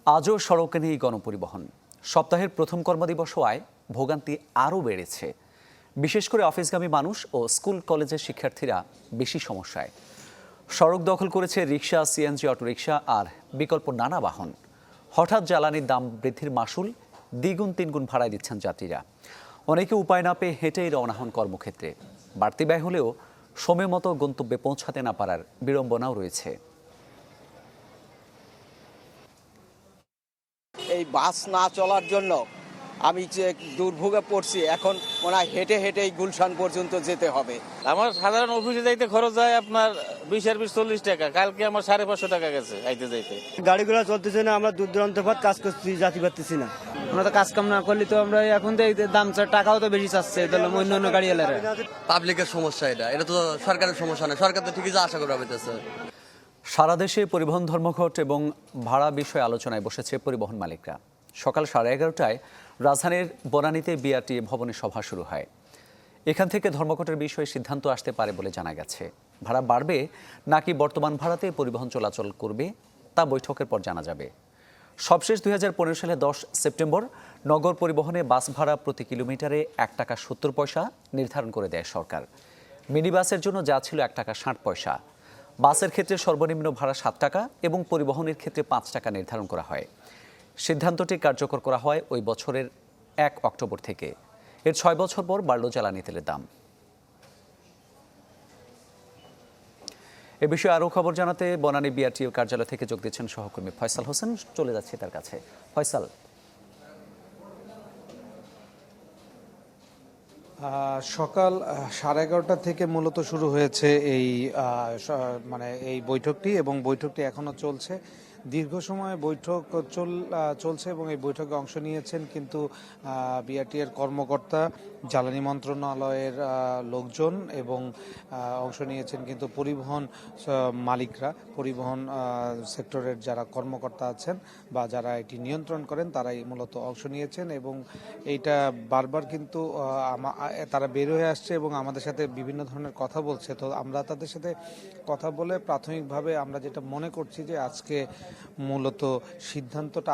আজও সড়কে নেই গণপরিবহন। সপ্তাহের প্রথম কর্মদিবস হওয়ায় ভোগান্তি আরও বেড়েছে। বিশেষ করে অফিসগামী মানুষ ও স্কুল কলেজের শিক্ষার্থীরা বেশি সমস্যায়। সড়ক দখল করেছে রিক্সা, সিএনজি, অটোরিকশা আর বিকল্প নানা বাহন। হঠাৎ জ্বালানির দাম বৃদ্ধির মাসুল দ্বিগুণ তিনগুণ ভাড়ায় দিচ্ছেন যাত্রীরা। অনেকে উপায় না পেয়ে হেঁটেই রওনা হন কর্মক্ষেত্রে। বাড়তি ব্যয় হলেও সময় মতো গন্তব্যে পৌঁছাতে না পারার বিড়ম্বনাও রয়েছে। এই বাস না চলার জন্য আমি যে দুর্ভোগে পড়ছি, এখন মনে হয় হেঁটে হেঁটেই গুলশান পর্যন্ত যেতে হবে। আমার সাধারণ অফিসে যাইতে খরচ হয় আপনার 20-40 টাকা। কালকে আমার 550 টাকা গেছে আইতে যাইতে। গাড়িগুলো চলতেছে না, আমরা দূর দূরান্ত পথ কাজ করছি, যাতে পারতেছি না। আমরা তো কাজ কাম না করলে তো আমরা এখন দাম টাকাও তো বেশি চাচ্ছে অন্য অন্য গাড়ি এলারা। পাবলিকের সমস্যা, এটা তো সরকারের সমস্যা না। সরকার তো ঠিকই যা আশা করা হইতেছে। সারা দেশে পরিবহন ধর্মঘট এবং ভাড়া বিষয়ে আলোচনায় বসেছে পরিবহন মালিকরা। সকাল 11:30টায় রাজধানীর বনানীতে বিআরটি ভবনে সভা শুরু হয়। এখান থেকে ধর্মঘটের বিষয়ে সিদ্ধান্ত আসতে পারে বলে জানা গেছে। ভাড়া বাড়বে নাকি বর্তমান ভাড়াতে পরিবহন চলাচল করবে তা বৈঠকের পর জানা যাবে। সবশেষ 2015 সালে 10 সেপ্টেম্বর নগর পরিবহনে বাস ভাড়া প্রতি কিলোমিটারে 1 টাকা 70 পয়সা নির্ধারণ করে দেয় সরকার। মিনি বাসের জন্য যা ছিল 1 টাকা 60 পয়সা। বাসের ক্ষেত্রে সর্বনিম্ন ভাড়া 7 টাকা এবং পরিবহনের ক্ষেত্রে 5 টাকা নির্ধারণ করা হয়। সিদ্ধান্তটি কার্যকর করা হয় ওই বছরের 1 অক্টোবর থেকে। এর 6 বছর পর বাড়ল জ্বালানি তেলের দাম। এ বিষয়ে আরও খবর জানাতে বনানী বিআরটিও কার্যালয় থেকে যোগ দিচ্ছেন সহকর্মী ফয়সাল হোসেন। চলে যাচ্ছে তার কাছে। ফয়সাল, সকাল 11:30 থেকে মূলত শুরু হয়েছে এই বৈঠকটি, এবং বৈঠকটি এখনো চলছে। দীর্ঘ সময় বৈঠক চলছে এবং এই বৈঠকে অংশ নিয়েছেন কিন্তু বিআরটি এর কর্মকর্তা, জ্বালানি মন্ত্রণালয়ের লোকজন এবং অংশ নিয়েছেন কিন্তু পরিবহন মালিকরা, পরিবহন সেক্টরের যারা কর্মকর্তা আছেন বা যারা এটি নিয়ন্ত্রণ করেন তারাই মূলত অংশ নিয়েছেন। এবং এইটা বারবার কিন্তু তারা বের হয়ে আসছে এবং আমাদের সাথে বিভিন্ন ধরনের কথা বলছে। তো আমরা তাদের সাথে কথা বলে প্রাথমিকভাবে আমরা যেটা মনে করছি যে আজকে মূলত সিদ্ধান্তটা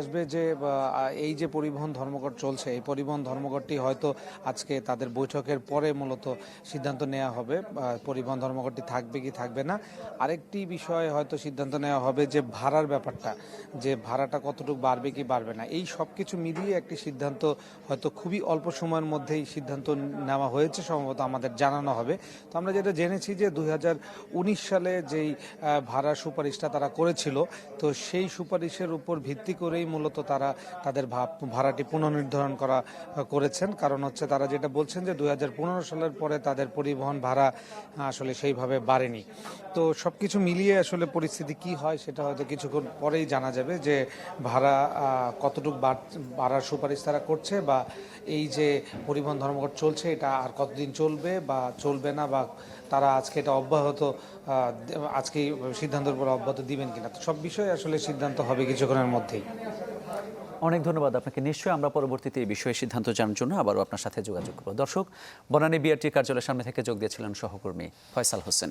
আসবে যে এই যে পরিবহন ধর্মঘট চলছে, এই পরিবহন ধর্মঘটটি হয়তো আজকে তাদের বৈঠকের পরে মূলত সিদ্ধান্ত নেওয়া হবে পরিবহন ধর্মঘটটি থাকবে কি থাকবে না। আরেকটি বিষয়ে হয়তো সিদ্ধান্ত নেওয়া হবে যে ভাড়ার ব্যাপারটা, যে ভাড়াটা কতটুকু বাড়বে কি বাড়বে না। এই সব কিছু মিলিয়ে একটি সিদ্ধান্ত হয়তো খুবই অল্প সময়ের মধ্যেই সিদ্ধান্ত নেওয়া হয়েছে, সম্ভবত আমাদের জানানো হবে। তো আমরা যেটা জেনেছি যে 2019 সালে যেই ভাড়ার সুপারিশটা তারা করেছিল, তো সেই সুপারিশের উপর ভিত্তি করেই মূলত তারা তাদের ভাড়াটি পুনর্নির্ধারণ করেছেন। কারণ হচ্ছে তারা যেটা বলছেন যে 2015 সালের পরে তাদের পরিবহন ভাড়া আসলে সেইভাবে বাড়েনি। তো সবকিছু মিলিয়ে আসলে পরিস্থিতি কি হয় সেটা হয়তো কিছুক্ষণ পরেই জানা যাবে যে ভাড়া কতটুকু বাড়ার সুপারিশ তারা করছে, বা এই যে পরিবহন ধর্মঘট চলছে এটা আর কতদিন চলবে বা চলবে না, বা তারা আজকে এটা আজকে সিদ্ধান্তের উপর অব্যাহত দিবেন কিনা। তো সব বিষয়ে আসলে সিদ্ধান্ত হবে কিছুক্ষণের মধ্যেই। অনেক ধন্যবাদ আপনাকে। নিশ্চয়ই আমরা পরবর্তীতে এই বিষয়ে সিদ্ধান্ত জানার জন্য আবারও আপনার সাথে যোগাযোগ করব। দর্শক, বনানী বিআরটি কার্যালয়ের সামনে থেকে যোগ দিয়েছিলেন সহকর্মী ফয়সাল হোসেন।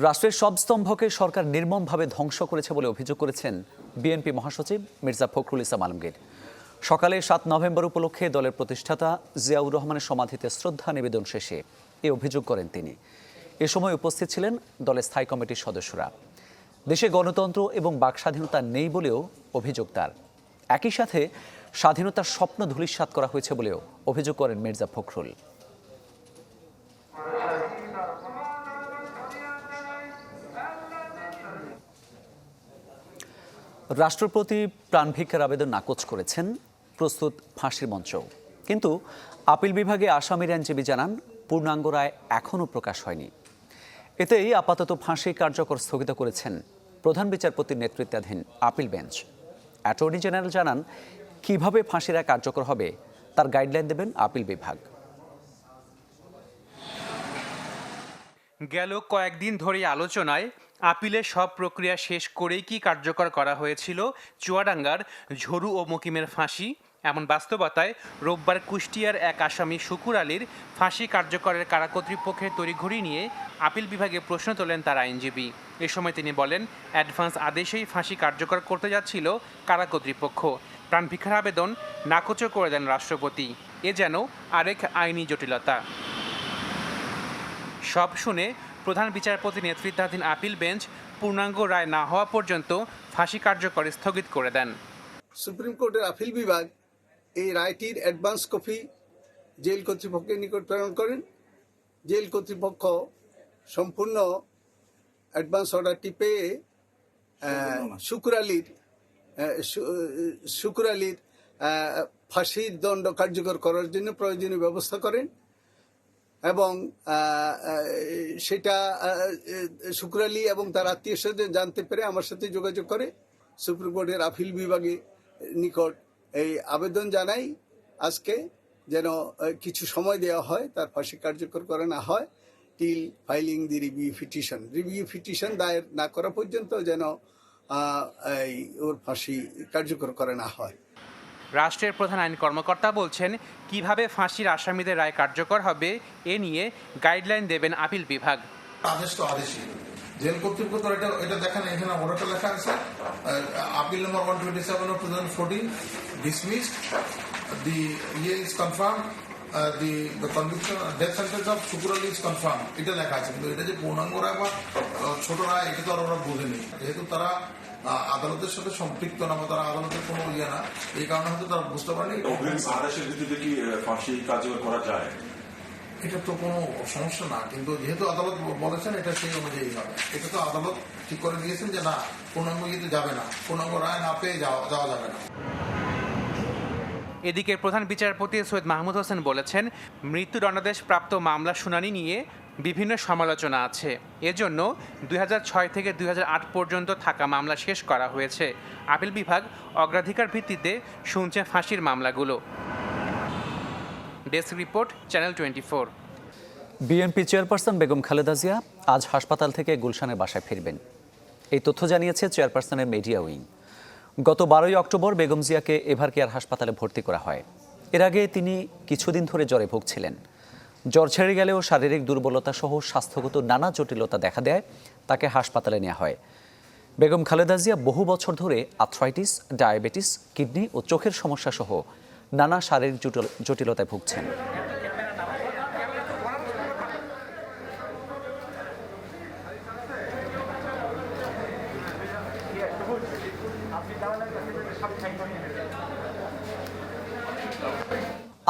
রাষ্ট্রের সব স্তম্ভকে সরকার নির্মমভাবে ধ্বংস করেছে বলে অভিযোগ করেছেন বিএনপি মহাসচিব মির্জা ফখরুল ইসলাম আলমগীর। সকালে 7 নভেম্বর উপলক্ষে দলের প্রতিষ্ঠাতা জিয়াউর রহমানের সমাধিতে শ্রদ্ধা নিবেদন শেষে এই অভিযোগ করেন তিনি। এ সময় উপস্থিত ছিলেন দলের স্থায়ী কমিটির সদস্যরা। দেশে গণতন্ত্র এবং বাক স্বাধীনতা নেই বলেও অভিযোগ তার। একই সাথে স্বাধীনতার স্বপ্ন ধূলিসাৎ করা হয়েছে বলেও অভিযোগ করেন মির্জা ফখরুল। রাষ্ট্রপতি প্রাণভিক্ষার আবেদন নাকচ করেছেন, প্রস্তুত ফাঁসির মঞ্চ। কিন্তু আপিল বিভাগে আসামির আইনজীবী জানান পূর্ণাঙ্গ রায় এখনও প্রকাশ হয়নি। এতেই আপাতত ফাঁসি কার্যকর স্থগিত করেছেন প্রধান বিচারপতির নেতৃত্বাধীন আপিল বেঞ্চ। অ্যাটর্নি জেনারেল জানান কিভাবে ফাঁসি রায় কার্যকর হবে তার গাইডলাইন দেবেন আপিল বিভাগ। গেল কয়েকদিন ধরে আলোচনায় আপিলের সব প্রক্রিয়া শেষ করেই কি কার্যকর করা হয়েছিল চুয়াডাঙ্গার ঝরু ও মকিমের ফাঁসি, এমন বাস্তবতায় রোববার কুষ্টিয়ার এক আসামি শুকুর আলীর ফাঁসি কার্যকরের কারা কর্তৃপক্ষের তড়িঘড়ি নিয়ে আপিল বিভাগে প্রশ্ন তোলেন তার আইনজীবী। এ সময় তিনি বলেন, অ্যাডভান্স আদেশেই ফাঁসি কার্যকর করতে যাচ্ছিল কারা কর্তৃপক্ষ। প্রাণভিক্ষার আবেদন নাকচ করে দেন রাষ্ট্রপতি। এ যেন আরেক আইনি জটিলতা। সব শুনে প্রধান বিচারপতি নেতৃত্বাধীন আপিল বেঞ্চ পূর্ণাঙ্গ রায় না হওয়া পর্যন্ত ফাঁসি কার্যকর স্থগিত করে দেন। সুপ্রিম কোর্টের আপিল বিভাগ এই রায়টির অ্যাডভান্স কপি জেল কর্তৃপক্ষের নিকট প্রেরণ করেন। জেল কর্তৃপক্ষ সম্পূর্ণ অ্যাডভান্স অর্ডারটি পেয়ে শুকুর আলীর ফাঁসির দণ্ড কার্যকর করার জন্য প্রয়োজনীয় ব্যবস্থা করেন এবং সেটা শুকুর আলী এবং তার আত্মীয় স্বজন জানতে পেরে আমার সাথে যোগাযোগ করে সুপ্রিম কোর্টের আপিল বিভাগের নিকট এই আবেদন জানাই আজকে যেন কিছু সময় দেওয়া হয়, তার ফাঁসি কার্যকর করা না হয় টিল ফাইলিং দি রিভিউ পিটিশন দায়ের না করা পর্যন্ত যেন ওর ফাঁসি কার্যকর করা না হয়। রাষ্ট্রের প্রধান আইন কর্মকর্তা বলছেন, কিভাবে ফাঁসির আসামিদের রায় কার্যকর হবে এ নিয়ে গাইডলাইন দেবেন আপিল বিভাগ। আদেশ তো আদেশই, জেল কর্তৃপক্ষ এটা দেখেন, এখানে অর্ডারটা লেখা আছে appeal number 127 of 2014 dismissed, the year is confirmed, the conviction death sentence of Shukur Ali is confirmed, এটা লেখা আছে। কিন্তু এটা যে পূর্ণাঙ্গ রায় বা ছোট রায় এটা তো আর ওরা বোঝেনি, যেহেতু তারা আদালতের সাথে সম্পৃক্ত না বা তারা আদালতের কোনো ইয়ে না, এই কারণে হয়তো তারা বুঝতে পারেনি। আদেশের ভিত্তিতে কি ফাঁসি কার্যকর করা যায়? এটা তো কোনো সমস্যা না, কিন্তু যেহেতু আদালত বলেছেন এটা সেই অনুযায়ী হবে। এটা তো আদালত ঠিক করে দিয়েছেন যে না, পূর্ণাঙ্গ ইয়েতে যাবে না, পূর্ণাঙ্গ রায় না পেয়ে যাওয়া যাবে না। এদিকে প্রধান বিচারপতি সৈয়দ মাহমুদ হোসেন বলেছেন, মৃত্যুদণ্ডাদেশ প্রাপ্ত মামলা শুনানি নিয়ে বিভিন্ন সমালোচনা আছে। এজন্য 2006 থেকে 2008 পর্যন্ত থাকা মামলা শেষ করা হয়েছে। আপিল বিভাগ অগ্রাধিকার ভিত্তিতে শুনছে ফাঁসির মামলাগুলো। Desk report, channel 24। BNP chairperson Begum Khaleda Zia আজ হাসপাতাল থেকে গুলশানের বাসায় ফিরবেন। এই তথ্য জানিয়েছে চেয়ারপারসনের মিডিয়া উইং। গত 12 অক্টোবর বেগম জিয়াকে এভারকেয়ার হাসপাতালে ভর্তি করা হয়। এর আগে তিনি কিছুদিন ধরে জ্বরে ভুগছিলেন। জ্বর ছেড়ে গেলেও শারীরিক দুর্বলতা সহ স্বাস্থ্যগত নানা জটিলতা দেখা দেয়, তাকে হাসপাতালে নেওয়া হয়। বেগম খালেদা জিয়া বহু বছর ধরে আর্থ্রাইটিস, ডায়াবেটিস, কিডনি ও চোখের সমস্যা সহ নানা শারীরিক জটিলতায় ভুগছেন।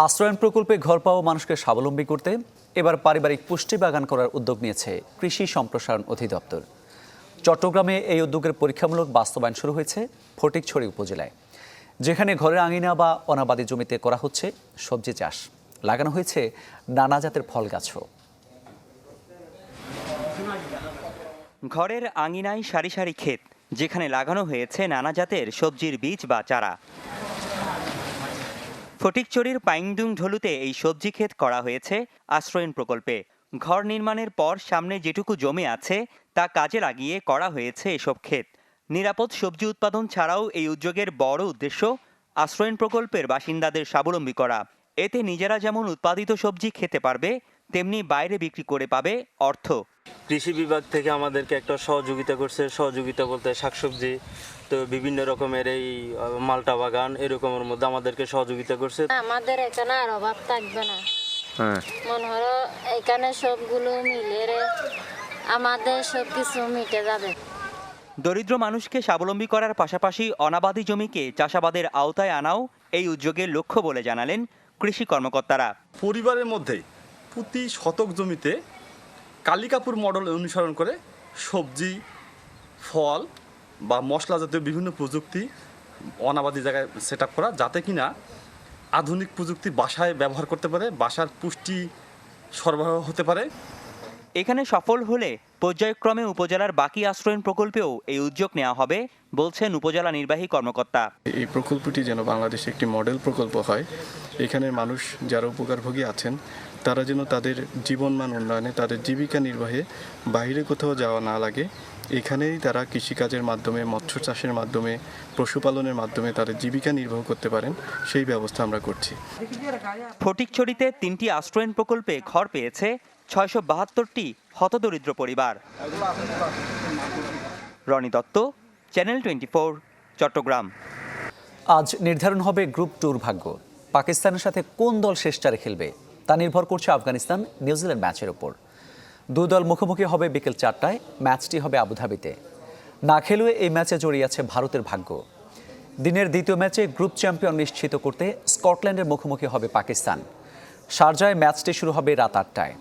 আশ্রয়ণ প্রকল্পে ঘর পাওয়া মানুষকে স্বাবলম্বী করতে এবার পারিবারিক পুষ্টি বাগান করার উদ্যোগ নিয়েছে কৃষি সম্প্রসারণ অধিদপ্তর। চট্টগ্রামে এই উদ্যোগের পরীক্ষামূলক বাস্তবায়ন শুরু হয়েছে ফটিকছড়ি উপজেলায়, যেখানে ঘরের আঙিনা বা অনাবাদি জমিতে করা হচ্ছে সবজি চাষ। লাগানো হয়েছে নানা জাতের ফল গাছও। ঘরের আঙিনায় সারি সারি ক্ষেত, যেখানে লাগানো হয়েছে নানা জাতের সবজির বীজ বা চারা। ফটিকছড়ির পাইংদুং ঢলুতে এই সবজি ক্ষেত করা হয়েছে আশ্রয়ণ প্রকল্পে। ঘর নির্মাণের পর সামনে যেটুকু জমি আছে তা কাজে লাগিয়ে করা হয়েছে এসব ক্ষেত। নিরাপদ সবজি উৎপাদন ছাড়াও এই উদ্যোগের বড় উদ্দেশ্য আশ্রয়ণ প্রকল্পের বাসিন্দাদের স্বাবলম্বী করা। এতে নিজেরা যেমন উৎপাদিত সবজি খেতে পারবে, তেমনি বাইরে বিক্রি করে পাবে অর্থ। কৃষি বিভাগ থেকে আমাদেরকে একটা সহযোগিতা করছে, সহযোগিতা বলতে শাকসবজি, তো বিভিন্ন রকমের এই মালটা বাগান এরকমের মধ্যে আমাদেরকে সহযোগিতা করছে। আমাদের এখানে আর অভাব থাকবে না, মনে হলো এখানে সবগুলো মিলে আমাদের সব কিছু মিটে যাবে। দরিদ্র মানুষকে স্বাবলম্বী করার পাশাপাশি অনাবাদি জমিকে চাষাবাদের আওতায় আনাও এই উদ্যোগের লক্ষ্য বলে জানালেন কৃষি কর্মকর্তারা। পরিবারের মধ্যে প্রতি শতক জমিতে কালিকাপুর মডেল অনুসরণ করে সবজি, ফল বা মশলা জাতীয় বিভিন্ন প্রযুক্তি অনাবাদি জায়গায় সেট আপ করা, যাতে কিনা আধুনিক প্রযুক্তি বাসায় ব্যবহার করতে পারে, বাসার পুষ্টি সরবরাহ হতে পারে। এখানে সফল হলে পর্যায়ক্রমে উপজেলার বাকি আশ্রয়ণ প্রকল্পেও এই উদ্যোগ নেওয়া হবে বলছেন উপজেলা নির্বাহী কর্মকর্তা। এই প্রকল্পটি যেন বাংলাদেশে একটি মডেল প্রকল্প হয়। এখানের মানুষ যারা উপকারভোগী আছেন তারা যেন তাদের জীবনমান উন্নয়নে, তাদের জীবিকা নির্বাহে বাইরে কোথাও যাওয়া না লাগে, এখানেই তারা কৃষিকাজের মাধ্যমে, মৎস্য চাষের মাধ্যমে, পশুপালনের মাধ্যমে তাদের জীবিকা নির্বাহ করতে পারেন, সেই ব্যবস্থা আমরা করছি। ফটিকছড়িতে 3টি আশ্রয়ণ প্রকল্পে ঘর পেয়েছে 672টি হতদরিদ্র পরিবার। রনি দত্ত, চ্যানেল 24, চট্টগ্রাম। আজ নির্ধারণ হবে গ্রুপ টুর ভাগ্য। পাকিস্তানের সাথে কোন দল শেষ চারে খেলবে তা নির্ভর করছে আফগানিস্তান নিউজিল্যান্ড ম্যাচের উপর। দুই দল মুখোমুখি হবে বিকেল 4টায়। ম্যাচটি হবে আবুধাবিতে। না খেলুয়ে এই ম্যাচে জড়িয়ে আছে ভারতের ভাগ্য। দিনের দ্বিতীয় ম্যাচে গ্রুপ চ্যাম্পিয়ন নিশ্চিত করতে স্কটল্যান্ডের মুখোমুখি হবে পাকিস্তান। শারজায় ম্যাচটি শুরু হবে রাত 8টায়।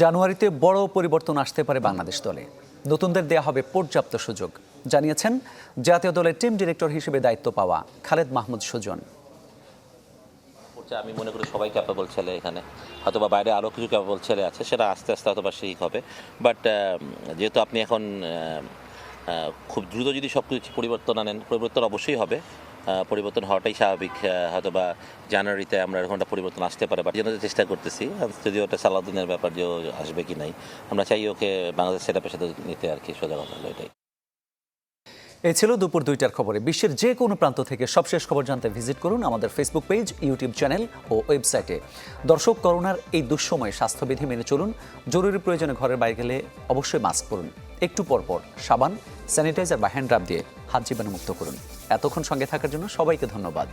জানুয়ারিতে বড় পরিবর্তন আসতে পারে বাংলাদেশ দলে। নতুনদের দেয়া হবে পর্যাপ্ত সুযোগ, জানিয়েছেন জাতীয় দলের টিম ডিরেক্টর হিসেবে দায়িত্ব পাওয়া খালেদ মাহমুদ সুজন। আমি মনে করি সবাই ক্যাপেবল ছেলে এখানে, হয়তোবা বাইরে আরও কিছু ক্যাপেবল ছেলে আছে, সেটা আস্তে আস্তে হয়তোবা ঠিক হবে। বাট যেহেতু আপনি এখন খুব দ্রুত যদি সব কিছু পরিবর্তন আনেন, পরিবর্তন অবশ্যই হবে, পরিবর্তন হওয়াটাই স্বাভাবিক। হয়তোবা জানুয়ারিতে আমরা এরকমটা পরিবর্তন আসতে পারে, বাট জন্য চেষ্টা করতেছি। যদি ওটা সালাউদ্দিনের ব্যাপার যে আসবে কি নাই, আমরা চাই ওকে বাংলাদেশ সেটআপের সাথে নিতে আর কি, সোজা কথা হলো এটাই। এই ছিল দুপুর 2টার খবরে। বিশ্বের যে কোনো প্রান্ত থেকে সবশেষ খবর জানতে ভিজিট করুন আমাদের ফেসবুক পেজ, ইউটিউব চ্যানেল ও ওয়েবসাইটে। দর্শক, করোনার এই দুঃসময়ে স্বাস্থ্যবিধি মেনে চলুন। জরুরি প্রয়োজনে ঘরের বাইরে গেলে অবশ্যই মাস্ক পরুন। একটু পরপর সাবান, স্যানিটাইজার বা হ্যান্ড রাব দিয়ে হাত জীবাণুমুক্ত করুন। এতক্ষণ সঙ্গে থাকার জন্য সবাইকে ধন্যবাদ।